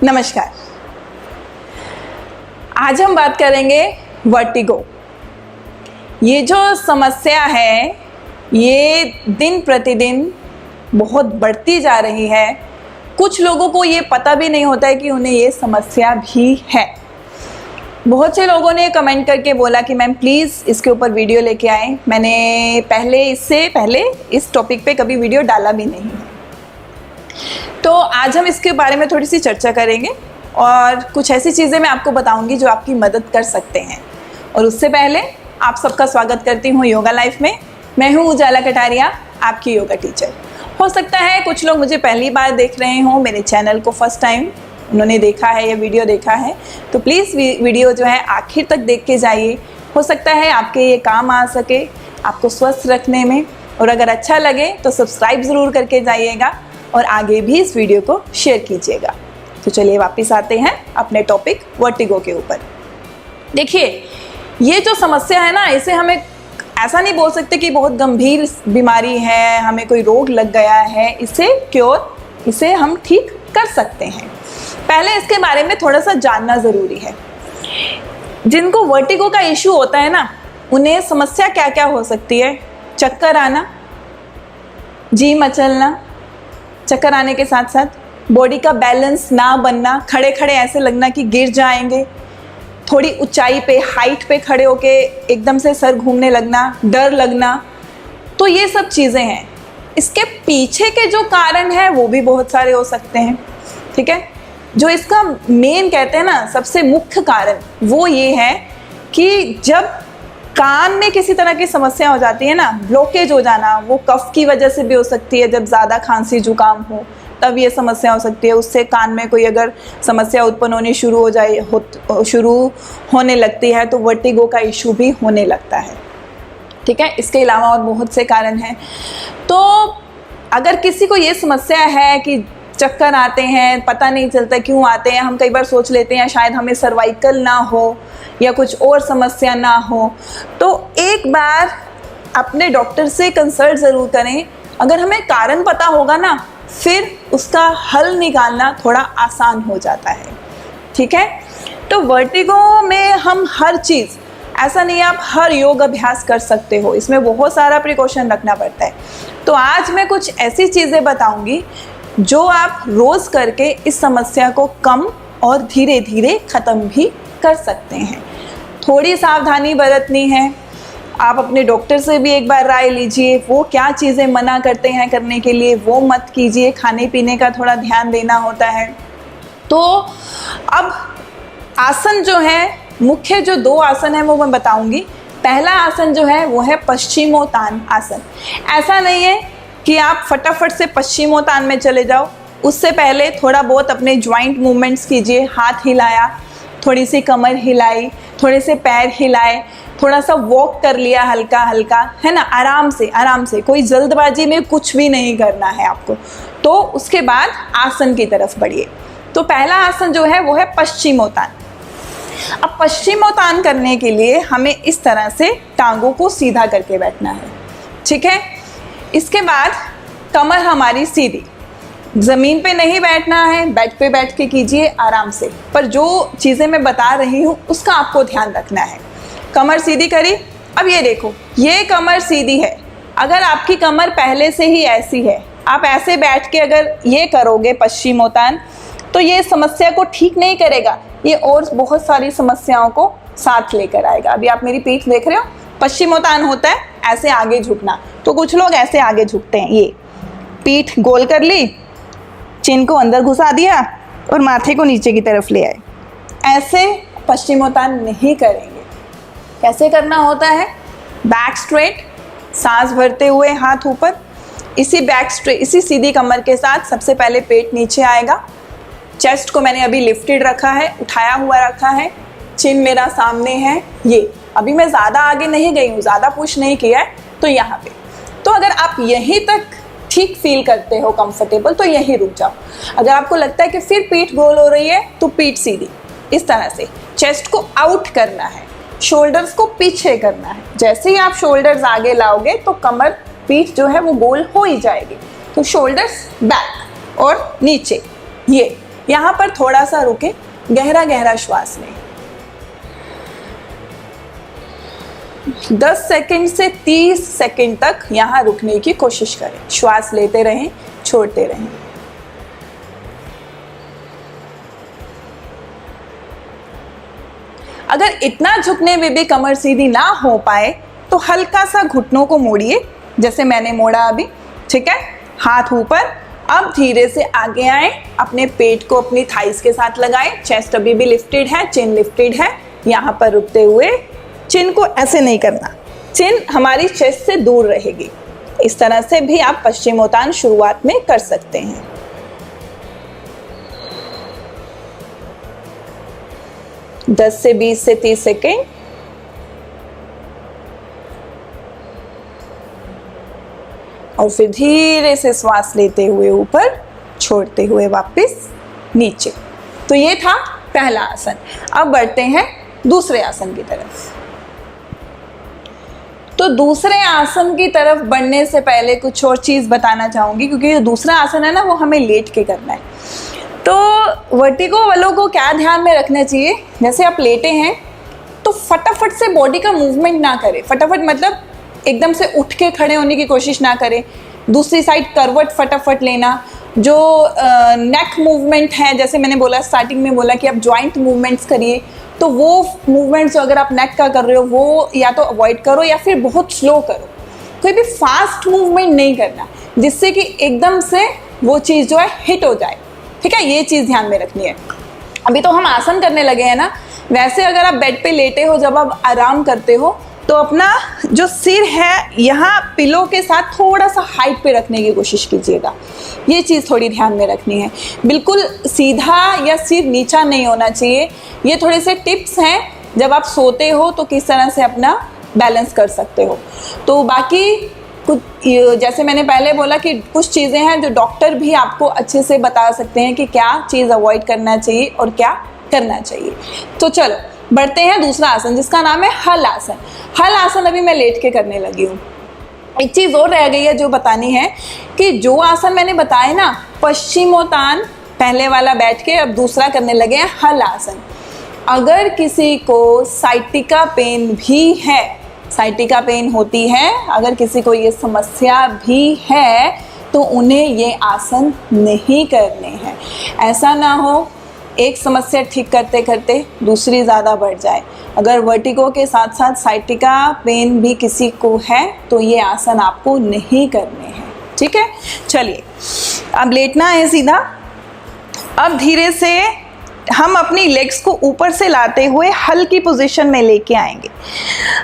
नमस्कार। आज हम बात करेंगे वर्टिगो। ये जो समस्या है ये दिन प्रतिदिन बहुत बढ़ती जा रही है। कुछ लोगों को ये पता भी नहीं होता है कि उन्हें ये समस्या भी है। बहुत से लोगों ने कमेंट करके बोला कि मैम प्लीज़ इसके ऊपर वीडियो लेके आएँ। मैंने इससे पहले इस टॉपिक पे कभी वीडियो डाला भी नहीं है, तो आज हम इसके बारे में थोड़ी सी चर्चा करेंगे और कुछ ऐसी चीज़ें मैं आपको बताऊंगी जो आपकी मदद कर सकते हैं। और उससे पहले आप सबका स्वागत करती हूँ योगा लाइफ में। मैं हूँ उजाला कटारिया, आपकी योगा टीचर। हो सकता है कुछ लोग मुझे पहली बार देख रहे हों, मेरे चैनल को फर्स्ट टाइम उन्होंने देखा है या वीडियो देखा है, तो प्लीज़ वीडियो जो है आखिर तक देख के जाइए। हो सकता है आपके ये काम आ सके आपको स्वस्थ रखने में, और अगर अच्छा लगे तो सब्सक्राइब ज़रूर करके जाइएगा और आगे भी इस वीडियो को शेयर कीजिएगा। तो चलिए वापस आते हैं अपने टॉपिक वर्टिगो के ऊपर। देखिए, ये जो समस्या है ना, इसे हमें ऐसा नहीं बोल सकते कि बहुत गंभीर बीमारी है, हमें कोई रोग लग गया है। इसे हम ठीक कर सकते हैं। पहले इसके बारे में थोड़ा सा जानना ज़रूरी है। जिनको वर्टिगो का इशू होता है ना, उन्हें समस्या क्या क्या हो सकती है? चक्कर आना, जी मचलना, चक्कर आने के साथ साथ बॉडी का बैलेंस ना बनना, खड़े खड़े ऐसे लगना कि गिर जाएंगे, थोड़ी ऊंचाई पे हाइट पे खड़े होके एकदम से सर घूमने लगना, डर लगना। तो ये सब चीज़ें हैं। इसके पीछे के जो कारण हैं वो भी बहुत सारे हो सकते हैं, ठीक है। जो इसका मेन कहते हैं ना, सबसे मुख्य कारण वो ये है कि जब कान में किसी तरह की समस्या हो जाती है ना, ब्लॉकेज हो जाना, वो कफ की वजह से भी हो सकती है। जब ज़्यादा खांसी जुकाम हो तब ये समस्या हो सकती है। उससे कान में कोई अगर समस्या उत्पन्न होनी शुरू होने लगती है तो वर्टिगो का इशू भी होने लगता है, ठीक है। इसके अलावा और बहुत से कारण हैं। तो अगर किसी को ये समस्या है कि चक्कर आते हैं, पता नहीं चलता क्यों आते हैं, हम कई बार सोच लेते हैं शायद हमें सर्वाइकल ना हो या कुछ और समस्या ना हो, तो एक बार अपने डॉक्टर से कंसल्ट ज़रूर करें। अगर हमें कारण पता होगा ना, फिर उसका हल निकालना थोड़ा आसान हो जाता है, ठीक है। तो वर्टिगो में हम हर चीज़, ऐसा नहीं आप हर योग अभ्यास कर सकते हो, इसमें बहुत सारा प्रिकॉशन रखना पड़ता है। तो आज मैं कुछ ऐसी चीज़ें बताऊंगी जो आप रोज़ करके इस समस्या को कम और धीरे धीरे ख़त्म भी कर सकते हैं। थोड़ी सावधानी बरतनी है। आप अपने डॉक्टर से भी एक बार राय लीजिए, वो क्या चीज़ें मना करते हैं करने के लिए वो मत कीजिए। खाने पीने का थोड़ा ध्यान देना होता है। तो अब आसन जो है, मुख्य जो 2 आसन हैं वो मैं बताऊंगी। पहला आसन जो है वो है पश्चिमोत्तान आसन। ऐसा नहीं है कि आप फटाफट से पश्चिमोत्तान में चले जाओ, उससे पहले थोड़ा बहुत अपने जॉइंट मूवमेंट्स कीजिए। हाथ हिलाया, थोड़ी सी कमर हिलाई, थोड़े से पैर हिलाए, थोड़ा सा वॉक कर लिया हल्का हल्का, है ना, आराम से। कोई जल्दबाजी में कुछ भी नहीं करना है आपको। तो उसके बाद आसन की तरफ बढ़िए। तो पहला आसन जो है वो है पश्चिमोत्तान। अब पश्चिमोत्तान करने के लिए हमें इस तरह से टांगों को सीधा करके बैठना है, ठीक है। इसके बाद कमर हमारी सीधी, ज़मीन पे नहीं बैठना है, बेड पे बैठ के कीजिए आराम से। पर जो चीज़ें मैं बता रही हूँ उसका आपको ध्यान रखना है। कमर सीधी करी। अब ये देखो, ये कमर सीधी है। अगर आपकी कमर पहले से ही ऐसी है, आप ऐसे बैठ के अगर ये करोगे पश्चिमोत्तान, तो ये समस्या को ठीक नहीं करेगा, ये और बहुत सारी समस्याओं को साथ लेकर आएगा। अभी आप मेरी पीठ देख रहे हो, पश्चिमोत्तान होता है ऐसे आगे झुकना। तो कुछ लोग ऐसे आगे झुकते हैं, ये पीठ गोल कर ली, चिन को अंदर घुसा दिया और माथे को नीचे की तरफ ले आए। ऐसे पश्चिमोत्तान नहीं करेंगे। कैसे करना होता है? बैक स्ट्रेट, सांस भरते हुए हाथ ऊपर, इसी सीधी कमर के साथ सबसे पहले पेट नीचे आएगा। चेस्ट को मैंने अभी लिफ्टेड रखा है, उठाया हुआ रखा है, चिन मेरा सामने है। ये अभी मैं ज़्यादा आगे नहीं गई हूँ, ज़्यादा पुश नहीं किया है। तो यहाँ पे, तो अगर आप यहीं तक ठीक फील करते हो कंफर्टेबल, तो यहीं रुक जाओ। अगर आपको लगता है कि फिर पीठ गोल हो रही है तो पीठ सीधी, इस तरह से चेस्ट को आउट करना है, शोल्डर्स को पीछे करना है। जैसे ही आप शोल्डर्स आगे लाओगे तो कमर, पीठ जो है वो गोल हो ही जाएगी। तो शोल्डर्स बैक और नीचे, ये यहाँ पर थोड़ा सा रुके, गहरा गहरा श्वास लें। 10 सेकंड से 30 सेकंड तक यहाँ रुकने की कोशिश करें। श्वास लेते रहें, छोड़ते रहें। अगर इतना झुकने में भी कमर सीधी ना हो पाए तो हल्का सा घुटनों को मोड़िए, जैसे मैंने मोड़ा अभी, ठीक है। हाथ ऊपर। अब धीरे से आगे आए, अपने पेट को अपनी थाइस के साथ लगाएं। चेस्ट अभी भी लिफ्टेड है, चिन लिफ्टेड है। यहाँ पर रुकते हुए चिन को ऐसे नहीं करना, चिन हमारी चेस्ट से दूर रहेगी। इस तरह से भी आप पश्चिमोत्तान शुरुआत में कर सकते हैं। दस से 20 से 30 सेकेंड। और फिर धीरे से श्वास लेते हुए ऊपर, छोड़ते हुए वापस नीचे। तो ये था पहला आसन। अब बढ़ते हैं दूसरे आसन की तरफ। तो दूसरे आसन की तरफ बढ़ने से पहले कुछ और चीज़ बताना चाहूँगी, क्योंकि ये दूसरा आसन है ना, वो हमें लेट के करना है। तो वर्टिगो वालों को क्या ध्यान में रखना चाहिए, जैसे आप लेटे हैं तो फटाफट से बॉडी का मूवमेंट ना करें। फटाफट मतलब एकदम से उठ के खड़े होने की कोशिश ना करें। दूसरी साइड करवट फटाफट लेना। जो नेक मूवमेंट है, जैसे मैंने बोला स्टार्टिंग में बोला कि आप जॉइंट मूवमेंट्स करिए, तो वो मूवमेंट्स अगर आप नेक का कर रहे हो वो या तो अवॉइड करो या फिर बहुत स्लो करो। कोई भी फास्ट मूवमेंट नहीं करना, जिससे कि एकदम से वो चीज़ जो है हिट हो जाए, ठीक है। ये चीज़ ध्यान में रखनी है। अभी तो हम आसन करने लगे हैं ना, वैसे अगर आप बेड पे लेटे हो, जब आप आराम करते हो, तो अपना जो सिर है यहाँ पिलो के साथ थोड़ा सा हाइट पे रखने की कोशिश कीजिएगा। ये चीज़ थोड़ी ध्यान में रखनी है। बिल्कुल सीधा या सिर नीचा नहीं होना चाहिए। ये थोड़े से टिप्स हैं, जब आप सोते हो तो किस तरह से अपना बैलेंस कर सकते हो। तो बाकी कुछ, जैसे मैंने पहले बोला कि कुछ चीज़ें हैं जो डॉक्टर भी आपको अच्छे से बता सकते हैं कि क्या चीज़ अवॉइड करना चाहिए और क्या करना चाहिए। तो चलो बढ़ते हैं दूसरा आसन, जिसका नाम है हल आसन। हल आसन अभी मैं लेट के करने लगी हूँ। एक चीज़ और रह गई है जो बतानी है, कि जो आसन मैंने बताए ना, पश्चिमोत्तान पहले वाला बैठ के, अब दूसरा करने लगे हैं हल आसन। अगर किसी को साइटिका पेन भी है, साइटिका पेन होती है, अगर किसी को ये समस्या भी है, तो उन्हें ये आसन नहीं करने हैं। ऐसा ना हो एक समस्या ठीक करते करते दूसरी ज़्यादा बढ़ जाए। अगर वर्टिगो के साथ साथ साइटिका पेन भी किसी को है तो ये आसन आपको नहीं करने हैं, ठीक है। चलिए अब लेटना है सीधा। अब धीरे से हम अपनी लेग्स को ऊपर से लाते हुए हल्की पोजीशन में लेके आएंगे।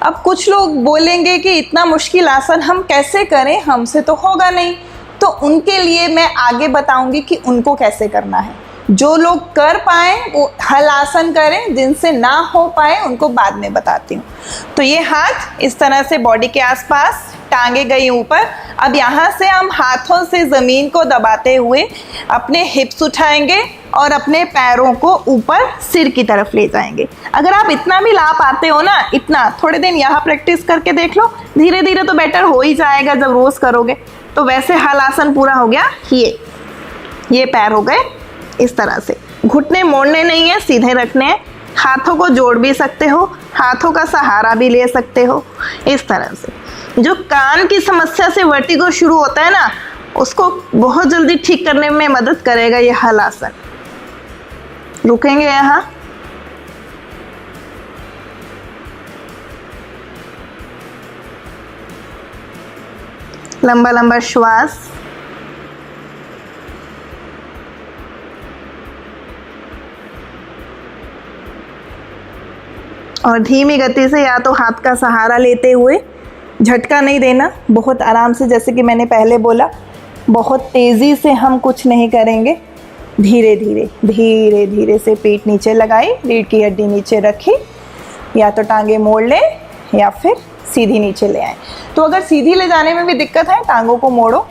अब कुछ लोग बोलेंगे कि इतना मुश्किल आसन हम कैसे करें, हमसे तो होगा नहीं। तो उनके लिए मैं आगे बताऊंगी कि उनको कैसे करना है। जो लोग कर पाए वो हल आसन करें, जिनसे ना हो पाए उनको बाद में बताती हूँ। तो ये हाथ इस तरह से बॉडी के आसपास, टांगे गई ऊपर। अब यहाँ से हम हाथों से ज़मीन को दबाते हुए अपने हिप्स उठाएंगे और अपने पैरों को ऊपर सिर की तरफ ले जाएंगे। अगर आप इतना भी ला पाते हो ना, इतना थोड़े दिन यहाँ प्रैक्टिस करके देख लो, धीरे धीरे तो बेटर हो ही जाएगा जब रोज़ करोगे। तो वैसे हल आसन पूरा हो गया। ये पैर हो गए इस तरह से। घुटने मोड़ने नहीं है, सीधे रखने हैं। हाथों को जोड़ भी सकते हो, हाथों का सहारा भी ले सकते हो, इस तरह से। जो कान की समस्या से वर्टिगो शुरू होता है ना, उसको बहुत जल्दी ठीक करने में मदद करेगा ये हल आसन। रुकेंगे यहाँ। लंबा लंबा श्वास। और धीमी गति से या तो हाथ का सहारा लेते हुए, झटका नहीं देना, बहुत आराम से, जैसे कि मैंने पहले बोला, बहुत तेज़ी से हम कुछ नहीं करेंगे। धीरे धीरे धीरे धीरे से पीठ नीचे लगाई, रीढ़ की हड्डी नीचे रखी, या तो टांगे मोड़ लें या फिर सीधी नीचे ले आए। तो अगर सीधी ले जाने में भी दिक्कत है, टांगों को मोड़ो,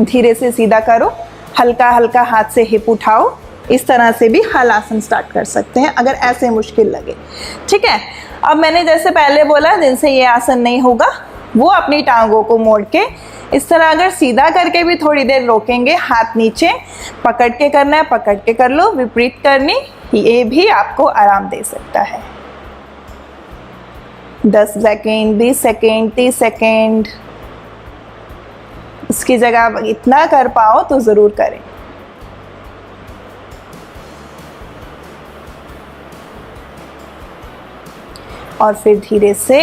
धीरे से सीधा करो, हल्का हल्का हाथ से हिप उठाओ। इस तरह से भी हल आसन स्टार्ट कर सकते हैं अगर ऐसे मुश्किल लगे, ठीक है। अब मैंने जैसे पहले बोला, जिनसे ये आसन नहीं होगा वो अपनी टांगों को मोड़ के इस तरह अगर सीधा करके भी थोड़ी देर रोकेंगे, हाथ नीचे पकड़ के करना है, पकड़ के कर लो, विपरीत करनी, ये भी आपको आराम दे सकता है। 10 सेकेंड, 20 सेकेंड, 30 सेकेंड, इसकी जगह इतना कर पाओ तो ज़रूर करें। और फिर धीरे से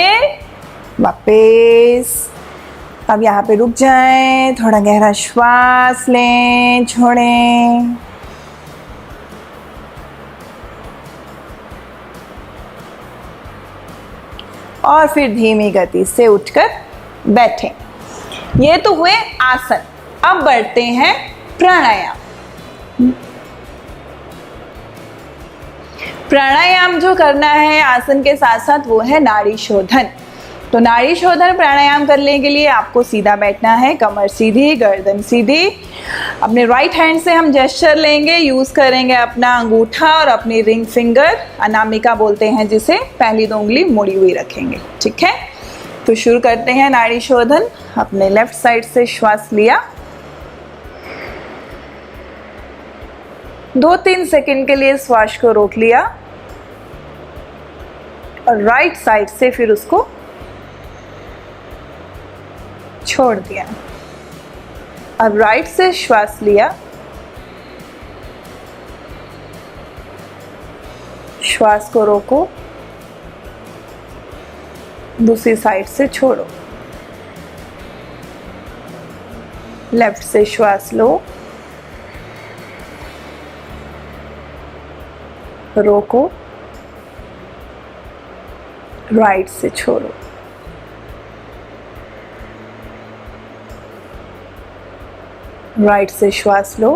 वापस, अब यहाँ पे रुक जाएं, थोड़ा गहरा श्वास लें, छोड़ें। और फिर धीमी गति से उठकर बैठें। ये तो हुए आसन। अब बढ़ते हैं प्राणायाम। प्राणायाम जो करना है आसन के साथ साथ वो है नाड़ी शोधन। तो नाड़ी शोधन प्राणायाम करने के लिए आपको सीधा बैठना है, कमर सीधी, गर्दन सीधी। अपने राइट हैंड से हम जेस्चर लेंगे, यूज़ करेंगे अपना अंगूठा और अपनी रिंग फिंगर, अनामिका बोलते हैं जिसे, पहली 2 उंगली मुड़ी हुई रखेंगे। ठीक है, तो शुरू करते हैं नाड़ी शोधन। अपने लेफ्ट साइड से श्वास लिया, 2-3 सेकंड के लिए श्वास को रोक लिया और राइट साइड से फिर उसको छोड़ दिया। अब राइट से श्वास लिया, श्वास को रोको, दूसरी साइड से छोड़ो। लेफ्ट से श्वास लो, रोको, राइट से छोड़ो। राइट से श्वास लो,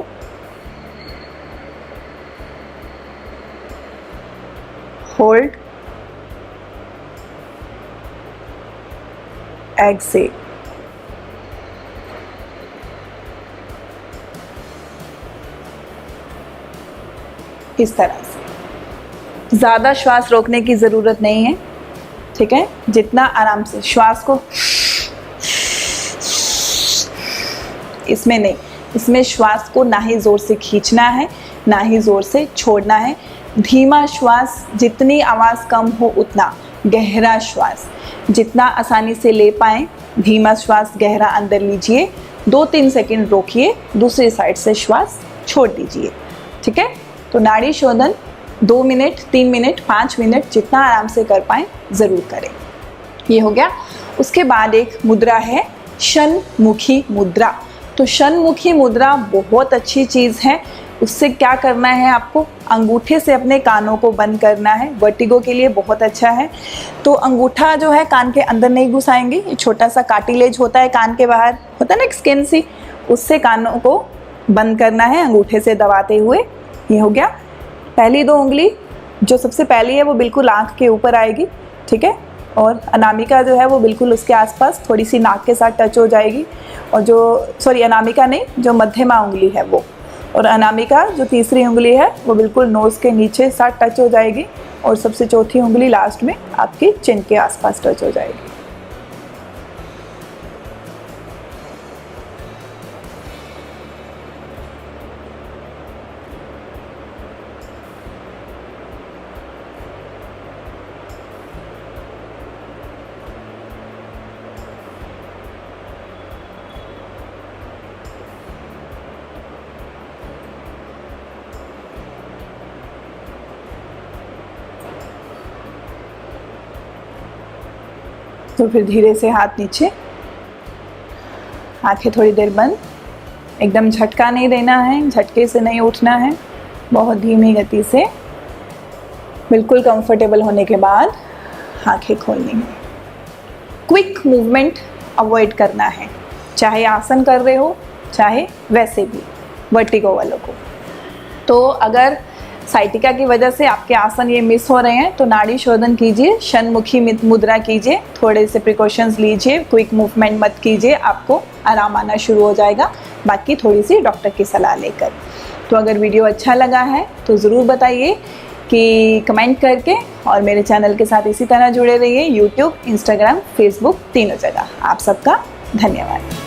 होल्ड, एक्सेल। इस तरह से ज़्यादा श्वास रोकने की ज़रूरत नहीं है। ठीक है, जितना आराम से श्वास को, इसमें नहीं, इसमें श्वास को ना ही ज़ोर से खींचना है ना ही ज़ोर से छोड़ना है। धीमा श्वास, जितनी आवाज़ कम हो उतना। गहरा श्वास जितना आसानी से ले पाएँ, धीमा श्वास गहरा अंदर लीजिए, 2-3 सेकंड रोकिए, दूसरी साइड से श्वास छोड़ दीजिए। ठीक है, तो नाड़ी शोधन 2 मिनट, 3 मिनट, 5 मिनट, जितना आराम से कर पाएँ ज़रूर करें। ये हो गया। उसके बाद एक मुद्रा है शनमुखी मुद्रा। तो शनमुखी मुद्रा बहुत अच्छी चीज़ है। उससे क्या करना है, आपको अंगूठे से अपने कानों को बंद करना है। वर्टिगो के लिए बहुत अच्छा है। तो अंगूठा जो है कान के अंदर नहीं घुसाएंगे, ये छोटा सा कार्टिलेज होता है कान के बाहर, होता है ना स्किन सी, उससे कानों को बंद करना है अंगूठे से दबाते हुए। ये हो गया। पहली 2 उंगली जो सबसे पहली है वो बिल्कुल आँख के ऊपर आएगी। ठीक है, और अनामिका जो है वो बिल्कुल उसके आसपास थोड़ी सी नाक के साथ टच हो जाएगी। और जो अनामिका नहीं, जो मध्यमा उंगली है वो, और अनामिका जो तीसरी उंगली है वो बिल्कुल नोज़ के नीचे साथ टच हो जाएगी। और सबसे चौथी उंगली लास्ट में आपकी चिन के आसपास टच हो जाएगी। तो फिर धीरे से हाथ नीचे, आंखें थोड़ी देर बंद। एकदम झटका नहीं देना है, झटके से नहीं उठना है, बहुत धीमी गति से बिल्कुल कंफर्टेबल होने के बाद आंखें खोलनी है। क्विक मूवमेंट अवॉइड करना है, चाहे आसन कर रहे हो चाहे वैसे भी वर्टिगो वालों को। तो अगर साइटिका की वजह से आपके आसन ये मिस हो रहे हैं तो नाड़ी शोधन कीजिए, शनमुखी मुद्रा कीजिए, थोड़े से प्रिकॉशंस लीजिए, क्विक मूवमेंट मत कीजिए, आपको आराम आना शुरू हो जाएगा। बाकी थोड़ी सी डॉक्टर की सलाह लेकर। तो अगर वीडियो अच्छा लगा है तो ज़रूर बताइए कि कमेंट करके, और मेरे चैनल के साथ इसी तरह जुड़े रहिए, यूट्यूब, इंस्टाग्राम, फेसबुक, तीनों जगह। आप सबका धन्यवाद।